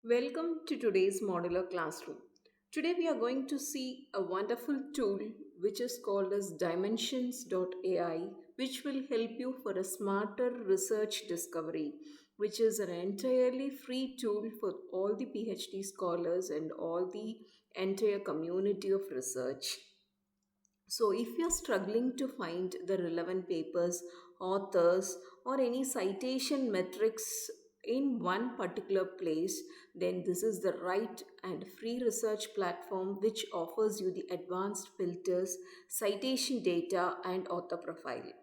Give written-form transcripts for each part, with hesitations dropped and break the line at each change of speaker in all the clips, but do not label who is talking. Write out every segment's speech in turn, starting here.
Welcome to today's modular classroom. Today we are going to see a wonderful tool which is called as Dimensions.ai, which will help you for a smarter research discovery, which is an entirely free tool for all the PhD scholars and all the entire community of research. So, if you're struggling to find the relevant papers, authors, or any citation metrics in one particular place, then this is the right and free research platform which offers you the advanced filters, citation data, and author profile.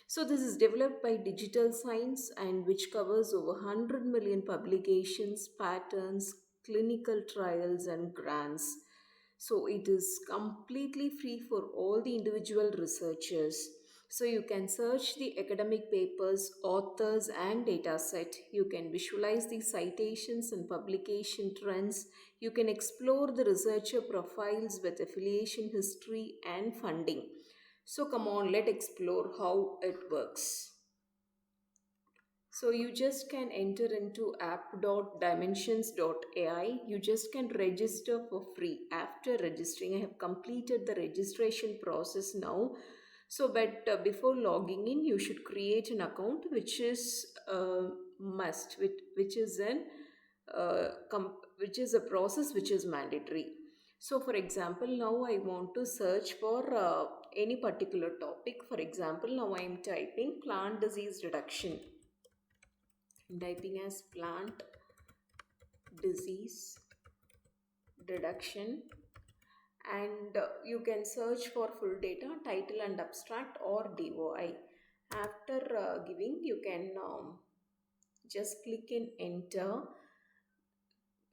So, this is developed by Digital Science and which covers over 100 million publications, patents, clinical trials, and grants. So it is completely free for all the individual researchers. So you can search the academic papers, authors, and dataset. You can visualize the citations and publication trends. You can explore the researcher profiles with affiliation history and funding. So come on, let's explore how it works. So you just can enter into app.dimensions.ai. You just can register for free. After registering, I have completed the registration process now. So, but before logging in, you should create an account, which is must, which is which is a process which is mandatory. So, for example, now I want to search for any particular topic. For example, now I am typing plant disease reduction, typing as plant disease reduction, and you can search for full data, title and abstract, or DOI. After giving, you can just click in enter.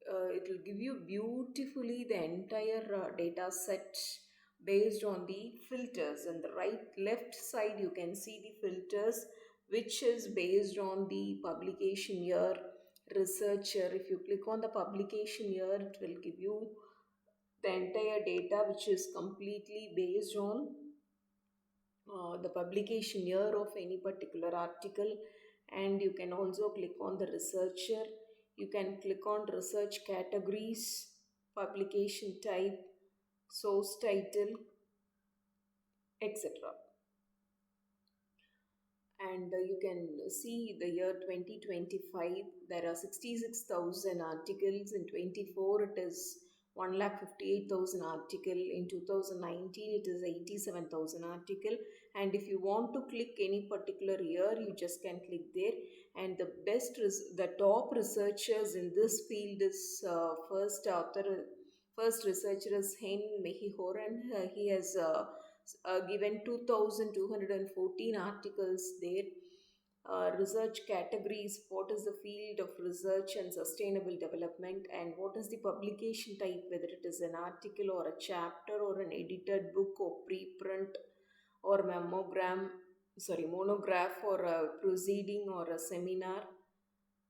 It will give you beautifully the entire data set based on the filters. And the right left side you can see the filters which is based on the publication year, researcher. If you click on the publication year, it will give you the entire data which is completely based on the publication year of any particular article. And you can also click on the researcher. You can click on research categories, publication type, source title, etc. And you can see the year 2025 there are 66,000 articles. In 24 it is 1,58,000 article. In 2019 it is 87,000 article. And if you want to click any particular year, you just can click there. And the top researchers in this field is first researcher is Hein Mehihoran. He has given 2,214 articles there. Research categories: what is the field of research and sustainable development, and what is the publication type, whether it is an article or a chapter or an edited book or preprint or monograph or a proceeding or a seminar.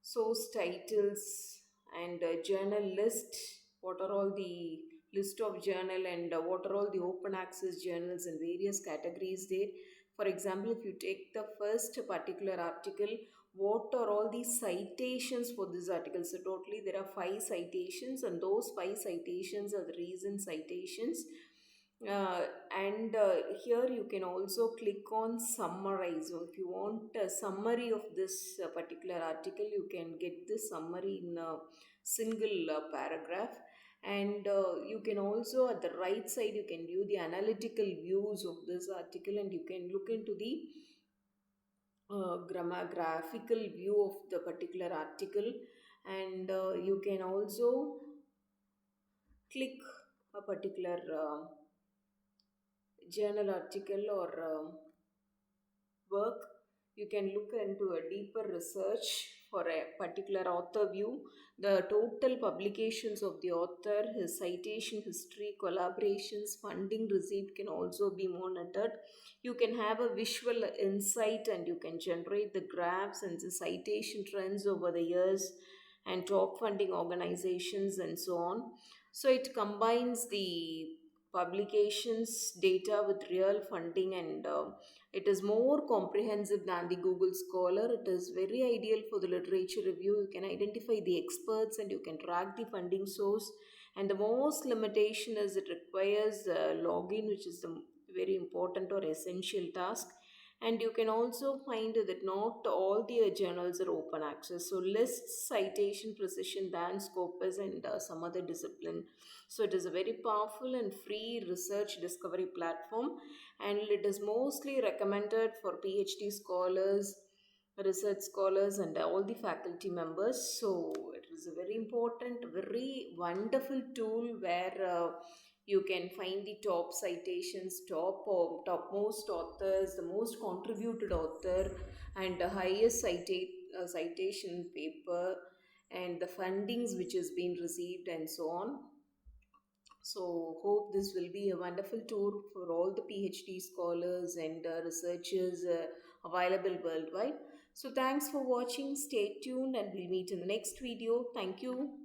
Source titles and journal list: what are all the list of journal, and what are all the open access journals in various categories there. For example, if you take the first particular article, what are all the citations for this article? So totally there are 5 citations, and those 5 citations are the recent citations. And here you can also click on summarize. So if you want a summary of this particular article, you can get this summary in a single paragraph. And you can also, at the right side, you can view the analytical views of this article, and you can look into the graphical view of the particular article. And you can also click a particular journal article or work. You can look into a deeper research for a particular author view, the total publications of the author, his citation history, collaborations, funding received can also be monitored. You can have a visual insight, and you can generate the graphs and the citation trends over the years and top funding organizations and so on. So it combines the publications data with real funding, and it is more comprehensive than the Google Scholar. It is very ideal for the literature review. You can identify the experts and you can track the funding source. And the most limitation is it requires login, which is the very important or essential task. And you can also find that not all the journals are open access, so less citation precision than Scopus and some other discipline. So it is a very powerful and free research discovery platform, and it is mostly recommended for PhD scholars, research scholars, and all the faculty members. So it is a very important, very wonderful tool where you can find the top citations, top or topmost authors, the most contributed author, and the highest citation paper, and the fundings which has been received, and so on. So, hope this will be a wonderful tour for all the PhD scholars and researchers available worldwide. So, thanks for watching. Stay tuned, and we'll meet in the next video. Thank you.